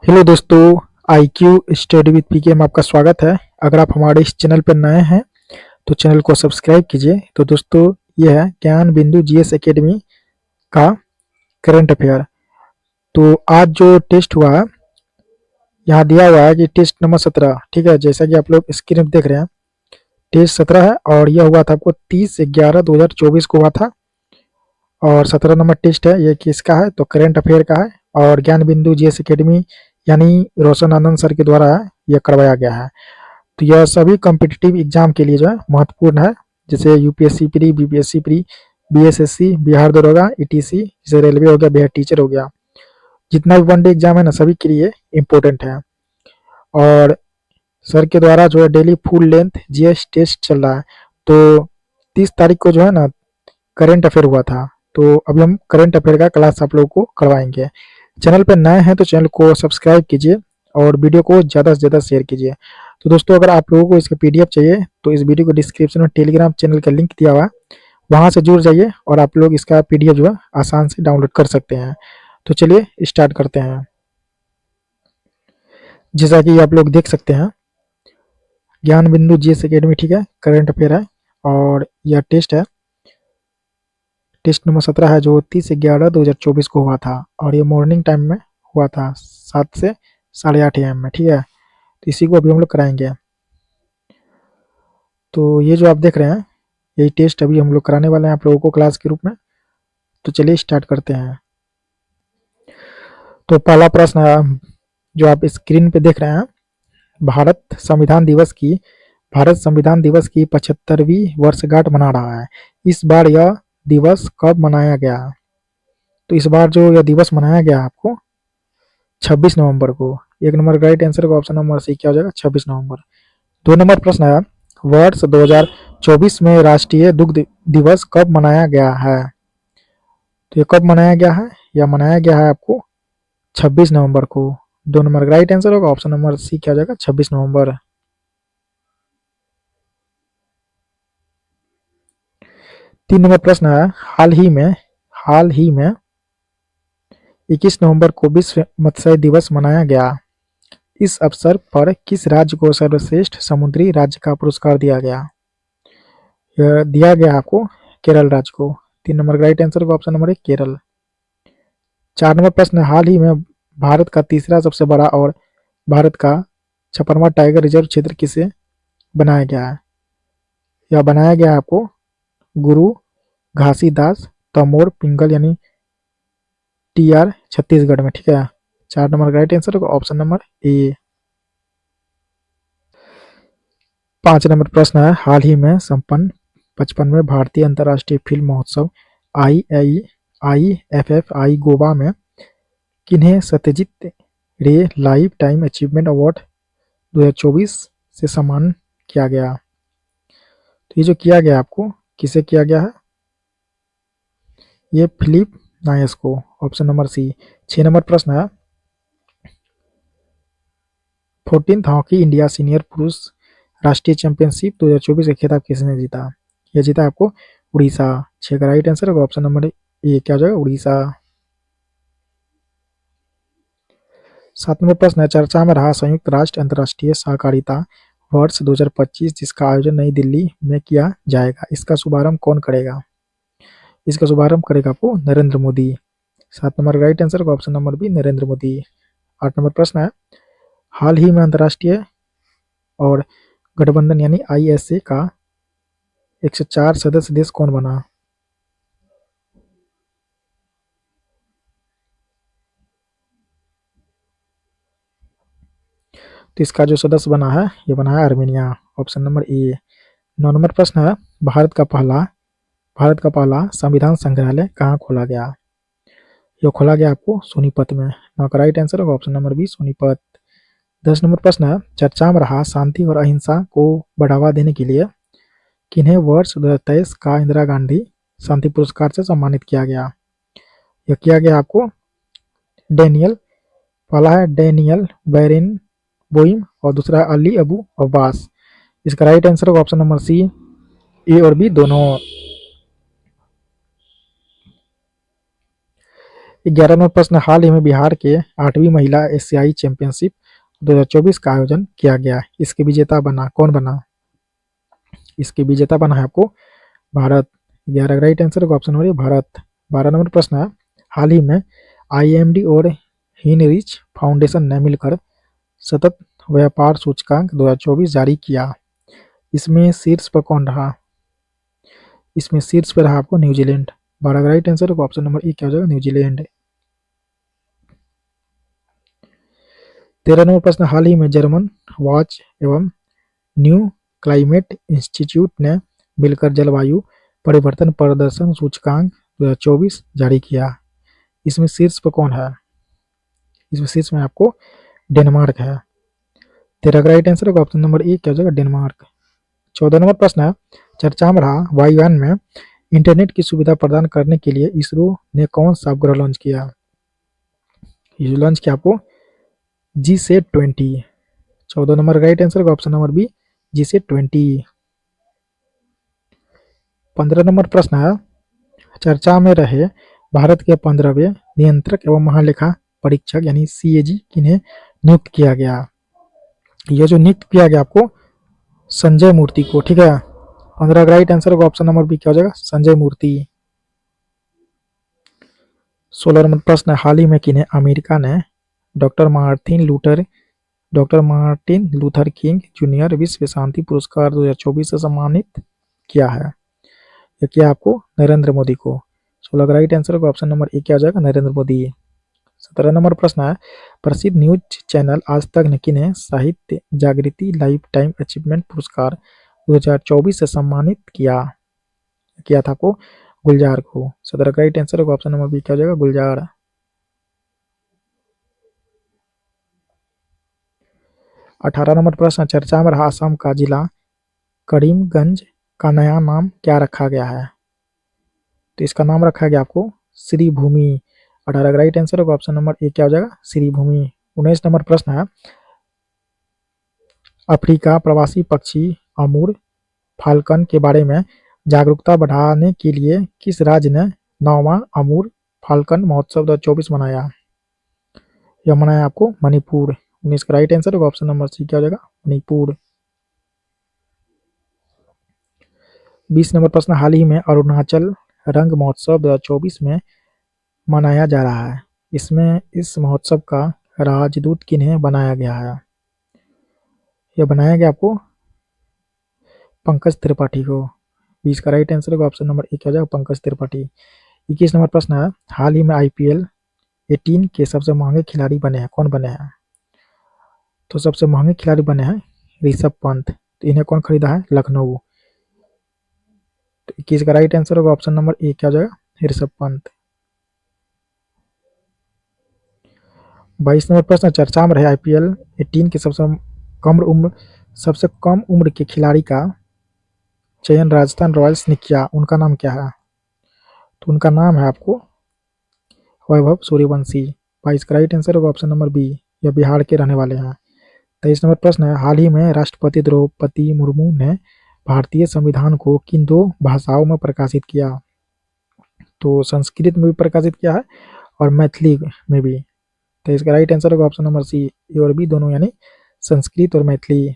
Hello दोस्तों, I Q study with पीके में आपका स्वागत है। अगर आप हमारे इस चैनल पर नए हैं तो चैनल को सब्सक्राइब कीजिए। तो दोस्तों, ये है ज्ञान बिंदु जीएस एकेडमी का करंट अफेयर। तो आज जो टेस्ट हुआ है, यहाँ दिया हुआ है कि टेस्ट नंबर 17। ठीक है, जैसा कि आप लोग स्क्रीन पर देख रहे हैं, टेस्ट 17 है और यह हुआ था आपको 30/11/2024 को हुआ था। और 17 नंबर टेस्ट है, ये किसका है तो करंट अफेयर का है और ज्ञान बिंदु जीएस एकेडमी यानी रोशन आनंद सर के द्वारा यह करवाया गया है। तो यह सभी कॉम्पिटिटिव एग्जाम के लिए जो है महत्वपूर्ण है, जैसे UPSC pre, BPSC pre, BSSC, Bihar दरोगा, ईटीसी, जैसे रेलवे हो गया, बिहार टीचर हो गया, जितना भी वनडे एग्जाम है ना, सभी के लिए इम्पोर्टेंट है। और सर के द्वारा जो है daily full length GS test चल रहा है। तो 30 तारीख को जो है ना करंट अफेयर हुआ था। तो अभी हम करंट अफेयर का क्लास आप लोगों को करवाएंगे। चैनल पर नए हैं तो चैनल को सब्सक्राइब कीजिए और वीडियो को ज़्यादा से ज़्यादा शेयर कीजिए। तो दोस्तों, अगर आप लोगों को इसका पीडीएफ चाहिए तो इस वीडियो को डिस्क्रिप्शन में टेलीग्राम चैनल का लिंक दिया हुआ है, वहाँ से जुड़ जाइए और आप लोग इसका पीडीएफ जो है आसान से डाउनलोड कर सकते हैं। तो चलिए स्टार्ट करते हैं। जैसा कि आप लोग देख सकते हैं, ज्ञान बिंदु जीएस एकेडमी, ठीक है, करंट अफेयर है और यह टेस्ट है। टेस्ट नंबर 17 है जो 30/11/2024 को हुआ था और ये मॉर्निंग टाइम में हुआ था, 7 से 8:30 AM में। ठीक है, तो इसी को अभी हम लोग कराएंगे। तो ये जो आप देख रहे हैं, यही टेस्ट अभी हम लोग कराने वाले हैं आप लोगों को क्लास के रूप में। तो चलिए स्टार्ट करते हैं। तो पहला प्रश्न है जो आप स्क्रीन पे देख रहे हैं, भारत संविधान दिवस की भारत संविधान दिवस की 75वीं वर्षगांठ मना रहा है। इस बार यह दिवस कब मनाया गया? तो इस बार जो यह दिवस मनाया गया आपको 26 नवंबर को। एक नंबर राइट आंसर का ऑप्शन नंबर सी क्या हो जाएगा, 26 नवंबर। 2 नंबर प्रश्न है, वर्ष 2024 में राष्ट्रीय दुग्ध दिवस कब मनाया गया है? तो ये कब मनाया गया है? यह मनाया गया है आपको 26 नवंबर को। 2 नंबर राइट आंसर होगा ऑप्शन नंबर सी क्या हो जाएगा, 26 नवंबर। 3 नंबर प्रश्न है, हाल ही में 21 नवंबर को विश्व मत्स्य दिवस मनाया गया। इस अवसर पर किस राज्य को सर्वश्रेष्ठ समुद्री राज्य का पुरस्कार दिया गया? यह दिया गया आपको केरल राज्य को। 3 नंबर राइट आंसर होगा ऑप्शन नंबर 1 केरल। 4 नंबर प्रश्न, हाल ही में भारत का तीसरा सबसे बड़ा और भारत का 56वां टाइगर रिजर्व क्षेत्र किसे बनाया गया है? यह बनाया गया है आपको गुरु घासीदास तमोर पिंगल यानी टीआर छत्तीसगढ़ में। ठीक है, 4 नंबर राइट आंसर होगा ऑप्शन नंबर ए। 5 नंबर प्रश्न है, हाल ही में संपन्न 55वें भारतीय अंतर्राष्ट्रीय फिल्म महोत्सव IFFI गोवा में किन्हें सत्यजीत रे लाइफ टाइम अचीवमेंट अवार्ड 2024 से सम्मान किया गया? तो ये जो किया गया आपको किसे किया गया है? ये फिलिप नायस को, ऑप्शन नंबर सी। 6 नंबर प्रश्न है, 14th हॉकी इंडिया सीनियर पुरुष राष्ट्रीय चैंपियनशिप 2024 का खिताब किसने जीता? यह जीता आपको उड़ीसा। 6 का राइट आंसर होगा ऑप्शन नंबर ए क्या हो जाएगा, उड़ीसा। 7 नंबर प्रश्न है, चर्चा में रहा संयुक्त राष्ट्र अंतर्राष्ट्रीय सहकारिता वर्ष 2025 जिसका आयोजन नई दिल्ली में किया जाएगा, इसका शुभारंभ कौन करेगा? इसका शुभारंभ करेगा आपको Narendra Modi. 7 number right answer होगा option number B Narendra Modi. 8 number प्रश्न है, हाल ही में अंतर्राष्ट्रीय और गठबंधन यानी आईएसए का 104 सदस्य देश कौन बना? तो इसका जो सदस्य बना है ये बना है आर्मेनिया, ऑप्शन नंबर ए। 9 नंबर प्रश्न है, भारत का पहला संविधान संग्रहालय कहाँ खोला गया? ये खोला गया आपको सोनीपत में। 9 का राइट आंसर होगा option number B Sonipat. 10 number प्रश्न है, चर्चा में रहा शांति और अहिंसा को बढ़ावा देने के लिए किन्हें वर्ष 2023 का इंदिरा गांधी शांति पुरस्कार से सम्मानित किया गया? यह किया गया आपको डेनियल, पहला है डेनियल बैरन बोइम और दूसरा है अली अबू अब्बास। इसका राइट आंसर होगा ऑप्शन नंबर सी, ए और बी दोनों। 11 नंबर प्रश्न, हाल ही में बिहार के 8वीं महिला एशियाई चैंपियनशिप 2024 का आयोजन किया गया, इसके विजेता बना कौन बना? इसके विजेता बना है आपको भारत। 11 राइट आंसर होगा ऑप्शन नंबर ए भारत। 12 नंबर प्रश्न है, हाल ही में आईएमडी और हिनरिच फाउंडेशन ने मिलकर सतत व्यापार सूचकांक 2024 जारी किया, इसमें शीर्ष पर कौन रहा? इसमें शीर्ष पर रहा आपको न्यूजीलैंड। 12 का राइट आंसर होगा ऑप्शन नंबर ए क्या हो जाएगा न्यूजीलैंड। 13 नंबर प्रश्न, हाल ही में जर्मन वॉच एवं न्यू क्लाइमेट इंस्टीट्यूट ने मिलकर जलवायु परिवर्तन प्रदर्शन सूचकांक 2024 जारी किया, इसमें शीर्ष पर कौन है? इसमें शीर्ष में आपको डेनमार्क है। 13 का राइट आंसर होगा ऑप्शन नंबर ए क्या हो जाएगा डेनमार्क। 14 नंबर प्रश्न है, चर्चा में रहा वायुयान में इंटरनेट की सुविधा प्रदान करने के लिए इसरो ने कौन सा उपग्रह लॉन्च किया? ये लॉन्च किया आपको GSAT-20। 14 नंबर राइट आंसर होगा option number B GSAT-20। 15 number प्रश्न है, चर्चा में रहे भारत के 15वें नियंत्रक एवं महालेखा परीक्षक यानी CAG किन्हें नियुक्त किया गया? यह जो नियुक्त किया गया आपको संजय मूर्ति को, ठीक है। 15 का राइट आंसर होगा ऑप्शन नंबर बी क्या हो जाएगा संजय मूर्ति। 16 नंबर प्रश्न है, हाल ही में किन्हें अमेरिका ने doctor Martin Luther king junior विश्व शांति पुरस्कार 2024 से सम्मानित किया है? यह किया आपको नरेंद्र मोदी को। 16 का राइट आंसर होगा ऑप्शन नंबर ए क्या हो जाएगा नरेंद्र मोदी। 17 नंबर प्रश्न है, प्रसिद्ध न्यूज चैनल आज तक ने किन्हें साहित्य जागृति लाइफ टाइम अचीवमेंट पुरस्कार 2024 से सम्मानित किया था आपको गुलजार को। 17 का राइट आंसर होगा ऑप्शन नंबर बी क्या हो जाएगा गुलजार। 18 नंबर प्रश्न, चर्चा में रहा असम का जिला करीमगंज का नया नाम क्या रखा गया है? तो इसका नाम रखा गया आपको श्री भूमि। 18 का राइट आंसर होगा ऑप्शन नंबर ए क्या हो जाएगा श्री भूमि। 19 नंबर प्रश्न है, अफ्रीका प्रवासी पक्षी अमूर फाल्कन के बारे में जागरूकता बढ़ाने के लिए किस राज्य ने 9वां अमूर फाल्कन महोत्सव 2024 मनाया? यह मनाया आपको मणिपुर। 19 का राइट आंसर होगा ऑप्शन नंबर सी क्या हो जाएगा मणिपुर। 20 नंबर प्रश्न, हाल ही में अरुणाचल रंग महोत्सव 2024 में मनाया जा रहा है, इसमें इस महोत्सव का राजदूत किन्हें बनाया गया है? यह बनाया गया आपको पंकज त्रिपाठी को। 20 का राइट आंसर होगा ऑप्शन नंबर ए क्या हो जाएगा पंकज त्रिपाठी। 21 नंबर प्रश्न है, हाल ही में IPL 18 के सबसे महंगे खिलाड़ी बने हैं, कौन बने हैं? तो सबसे महंगे खिलाड़ी बने हैं ऋषभ पंत। तो इन्हें कौन खरीदा है लखनऊ। तो 21 का राइट आंसर होगा ऑप्शन नंबर ए क्या हो जाएगा ऋषभ पंत। 22 नंबर प्रश्न, चर्चा में रहे IPL 18 के सबसे कम उम्र के खिलाड़ी का चयन राजस्थान रॉयल्स ने किया, उनका नाम क्या है? तो उनका नाम है आपको वैभव सूर्यवंशी। 22 का राइट आंसर होगा ऑप्शन नंबर बी, यह बिहार के रहने वाले हैं। 23 नंबर प्रश्न है, हाल ही में राष्ट्रपति द्रौपदी मुर्मू ने भारतीय संविधान को किन 2 भाषाओं में प्रकाशित किया? तो संस्कृत में भी प्रकाशित किया है और मैथिली में भी। तो इसका राइट आंसर होगा ऑप्शन नंबर सी, ए और बी दोनों यानी संस्कृत और मैथिली।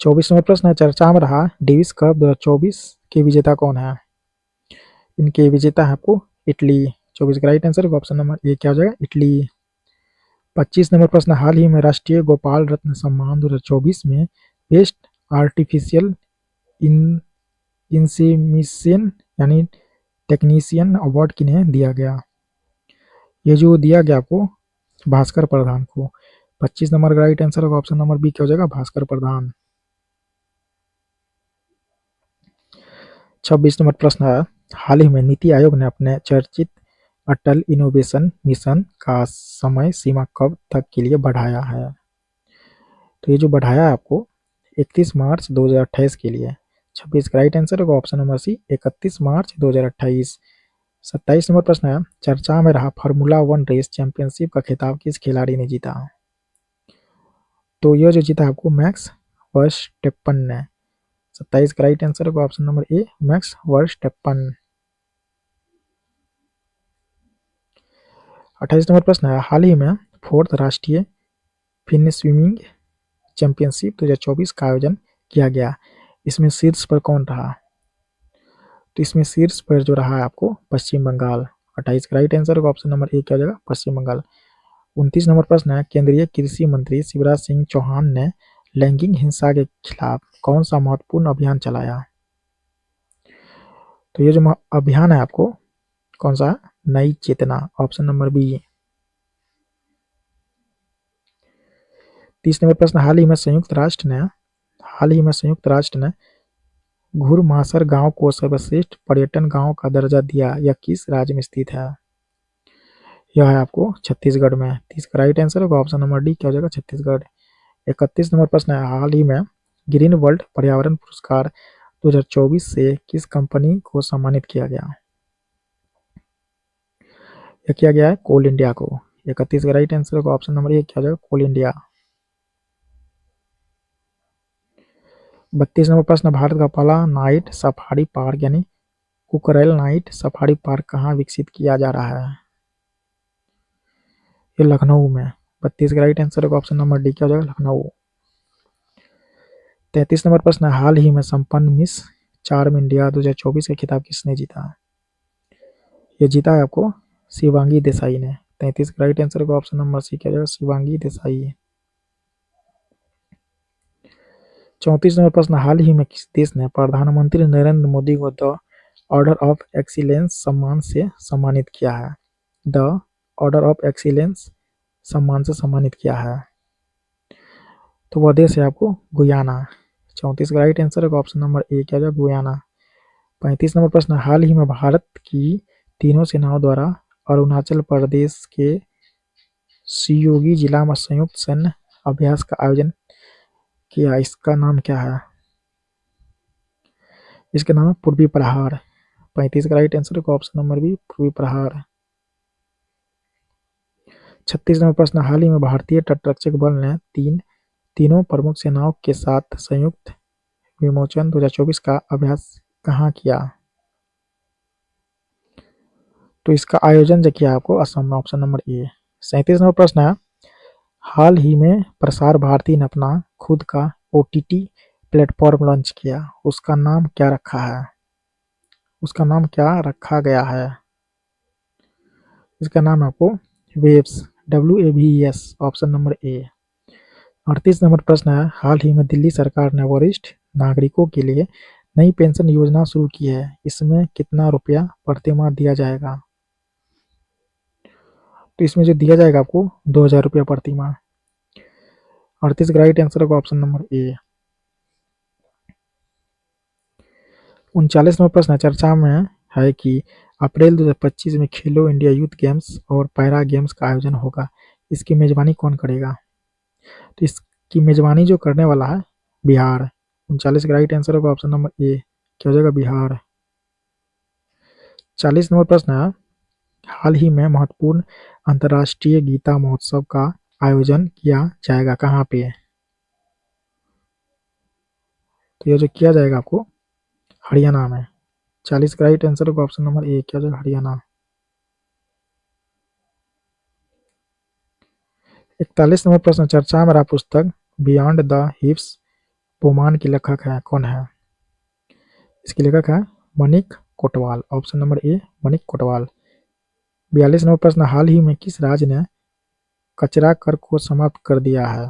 24 नंबर प्रश्न है, चर्चा में रहा डेविस कप 2024 के विजेता कौन है? इनके विजेता है आपको इटली। 24 का राइट आंसर होगा ऑप्शन नंबर ए क्या हो जाएगा इटली। 25 नंबर प्रश्न, हाल ही में राष्ट्रीय गोपाल रत्न सम्मान 2024 में बेस्ट आर्टिफिशियल इंसेमिनेशन यानी टेक्नीशियन अवार्ड किन्हें दिया गया? ये जो दिया गया आपको भास्कर प्रधान को। 25 नंबर का राइट आंसर होगा ऑप्शन नंबर बी क्या हो जाएगा भास्कर प्रधान। 26 नंबर प्रश्न है, हाल ही में नीति आयोग ने अपने चर्चित अटल इनोवेशन मिशन का समय सीमा कब तक के लिए बढ़ाया है? तो ये जो बढ़ाया है आपको 31 मार्च 2028 के लिए। 26 का राइट आंसर होगा ऑप्शन नंबर सी 31 मार्च 2028। 27 नंबर प्रश्न है, चर्चा में रहा फार्मूला 1 रेस चैंपियनशिप का खिताब किस खिलाड़ी ने जीता? तो यह जो जीता आपको मैक्स वर्स्टेपन ने। 27 का राइट आंसर होगा ऑप्शन नंबर ए मैक्स वर्स्टेपन। 28 नंबर प्रश्न है, हाल ही में 4th राष्ट्रीय फिन स्विमिंग चैंपियनशिप 2024 का आयोजन किया गया, इसमें शीर्ष पर कौन रहा? तो इसमें शीर्ष पर जो रहा है आपको पश्चिम बंगाल। 28 का राइट आंसर होगा ऑप्शन नंबर ए क्या हो जाएगा, पश्चिम बंगाल। 29 नंबर प्रश्न है, केंद्रीय कृषि मंत्री शिवराज सिंह चौहान ने लैंगिक हिंसा के खिलाफ कौन सा महत्वपूर्ण अभियान चलाया? तो ये जो अभियान है आपको कौन सा, नई चेतना, ऑप्शन नंबर बी। 30 नंबर प्रश्न, हाल ही में संयुक्त राष्ट्र ने घुरमासर गांव को सर्वश्रेष्ठ पर्यटन गांव का दर्जा दिया, यह किस राज्य में स्थित है? यह है आपको छत्तीसगढ़ में। 30 का राइट आंसर होगा ऑप्शन नंबर डी क्या हो जाएगा, छत्तीसगढ़। 31 नंबर प्रश्न है, हाल ही में ग्रीन वर्ल्ड पर्यावरण पुरस्कार 2024 से किस कंपनी को सम्मानित किया गया? यह किया गया है कोल इंडिया को। 31 का राइट आंसर होगा ऑप्शन नंबर ए क्या हो जाएगा, कोल इंडिया। 32 नंबर प्रश्न, भारत का पहला नाइट सफारी पार्क यानी कुकरेल नाइट सफारी पार्क कहाँ विकसित किया जा रहा है? ये लखनऊ में। 32 का राइट आंसर होगा ऑप्शन नंबर डी क्या हो जाएगा, लखनऊ। 33 नंबर प्रश्न, हाल ही में संपन्न मिस चार्म इंडिया 2024 का खिताब किसने जीता? ये जीता है आपको शिवांगी देसाई ने। 33 का राइट आंसर होगा ऑप्शन नंबर सी क्या हो जाएगा, शिवांगी देसाई। 34 नंबर प्रश्न, हाल ही में किस देश ने प्रधानमंत्री नरेंद्र मोदी को द ऑर्डर ऑफ एक्सीलेंस सम्मान से सम्मानित किया है? द ऑर्डर ऑफ एक्सीलेंस सम्मान से सम्मानित किया है, तो वह देश है आपको गुयाना। 34 का राइट आंसर होगा ऑप्शन नंबर ए क्या हो जाएगा, गुयाना। 35 नंबर प्रश्न, हाल ही में भारत की तीनों सेनाओं द्वारा अरुणाचल प्रदेश के सियोगी जिला में संयुक्त सैन्य अभ्यास का आयोजन किया, इसका नाम क्या है? इसका नाम है पूर्वी प्रहार। 35 का राइट आंसर होगा ऑप्शन नंबर बी पूर्वी प्रहार। 36 नंबर प्रश्न, हाल ही में भारतीय तटरक्षक बल ने तीनों प्रमुख सेनाओं के साथ संयुक्त विमोचन 2024 का अभ्यास कहाँ किया? तो इसका आयोजन जो किया आपको असम में, ऑप्शन नंबर ए। 37 नंबर प्रश्न है, हाल ही में प्रसार भारती ने अपना खुद का OTT प्लेटफॉर्म लॉन्च किया, उसका नाम क्या रखा है? उसका नाम क्या रखा गया है? इसका नाम आपको वेव्स, WAVES, ऑप्शन नंबर ए। 38 नंबर प्रश्न है, हाल ही में दिल्ली सरकार ने वरिष्ठ नागरिकों के लिए नई पेंशन योजना शुरू की है, इसमें कितना रुपया प्रतिमाह दिया जाएगा? तो इसमें जो दिया जाएगा आपको 2000 रुपया प्रतिमाह। 38 का राइट आंसर होगा ऑप्शन नंबर ए। 39 नंबर प्रश्न चर्चा में है कि अप्रैल 2025 में खेलो इंडिया यूथ गेम्स और पैरा गेम्स का आयोजन होगा, इसकी मेजबानी कौन करेगा? तो इसकी मेजबानी जो करने वाला है बिहार। 39 का राइट आंसर होगा ऑप्शन नंबर ए क्या हो जाएगा, बिहार। 40 नंबर प्रश्न है, हाल ही में महत्वपूर्ण अंतर्राष्ट्रीय गीता महोत्सव का आयोजन किया जाएगा कहाँ पे? तो ये जो किया जाएगा आपको हरियाणा में। 40 का राइट आंसर होगा ऑप्शन नंबर ए क्या हो जाएगा, हरियाणा। 41 नंबर प्रश्न, चर्चा में रहा पुस्तक बियॉन्ड द हिप्स पोमान की लेखक है कौन है? इसके लेखक है Manik Kotwal, option number A Manik Kotwal. 42 number प्रश्न, हाल ही में किस राज्य ने कचरा कर को समाप्त कर दिया है?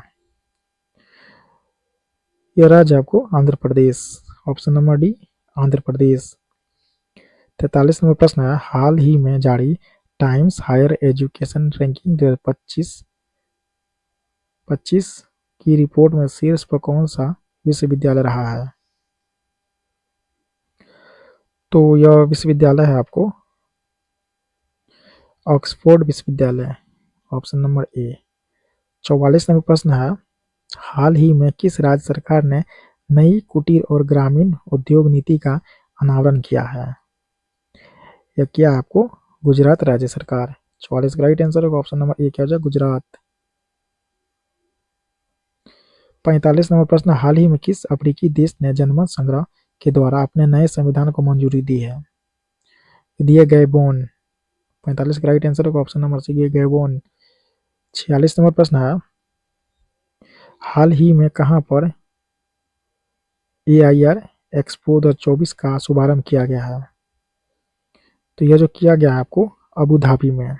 यह राज्य आपको Andhra Pradesh, option number D Andhra Pradesh. 43 number प्रश्न है, हाल ही में जारी टाइम्स हायर एजुकेशन रैंकिंग 2025 की रिपोर्ट में शीर्ष पर कौन सा विश्वविद्यालय रहा है? तो यह विश्वविद्यालय है आपको ऑक्सफोर्ड विश्वविद्यालय, ऑप्शन नंबर ए। 44 नंबर प्रश्न है, हाल ही में किस राज्य सरकार ने नई कुटीर और ग्रामीण उद्योग नीति का अनावरण किया है? यह किया है आपको गुजरात राज्य सरकार। 44 का राइट आंसर होगा ऑप्शन नंबर ए क्या हो जाए, गुजरात। 45 नंबर प्रश्न, हाल ही में किस अफ्रीकी देश ने जनमत संग्रह के द्वारा अपने नए संविधान को मंजूरी दी है? दिए गए बोन। 45 का राइट आंसर होगा option number C Gabon. 46 number प्रश्न है, हाल ही में कहां पर AIR एक्सपो 2024 का शुभारंभ किया गया है? तो यह जो किया गया है आपको अबू धाबी में।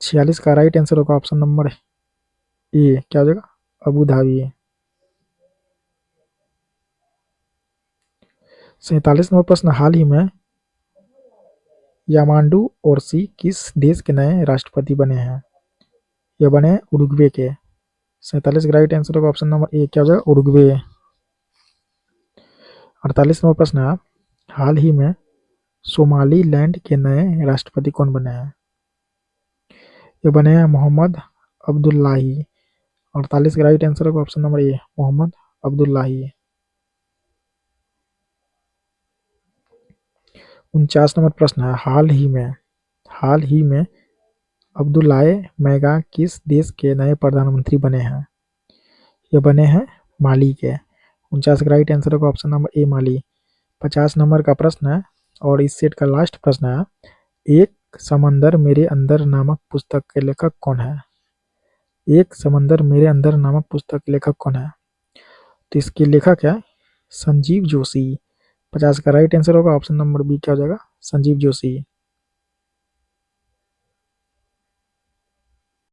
46 का राइट आंसर होगा ऑप्शन नंबर ए, क्या हो जाएगा, अबू धाबी। 47 नंबर प्रश्न, हाल ही में यामांडू ओरसी किस देश के नए राष्ट्रपति बने हैं? ये बने उरुग्वे के। 47 का राइट आंसर होगा ऑप्शन नंबर ए, क्या हो जाएगा, उरुग्वे। 48 नंबर प्रश्न है, हाल ही में सोमालीलैंड के नए राष्ट्रपति कौन बने हैं? ये बने हैं मोहम्मद अब्दुल्लाही। 48 का राइट आंसर होगा option number A, Mohammed Abdullahi. 49 number प्रश्न है, हाल ही में अब्दुल्लाह मैगा किस देश के नए प्रधानमंत्री बने हैं? ये बने हैं माली के। 49 का राइट आंसर होगा ऑप्शन नंबर ए, माली। 50 नंबर का प्रश्न है और इस सेट का लास्ट प्रश्न है, एक समंदर मेरे अंदर नामक पुस्तक के लेखक कौन है? एक समंदर मेरे अंदर नामक पुस्तक के लेखक कौन है? तो इसके लेखक है संजीव जोशी। 50 का राइट आंसर होगा ऑप्शन नंबर बी, क्या हो जाएगा, संजीव जोशी।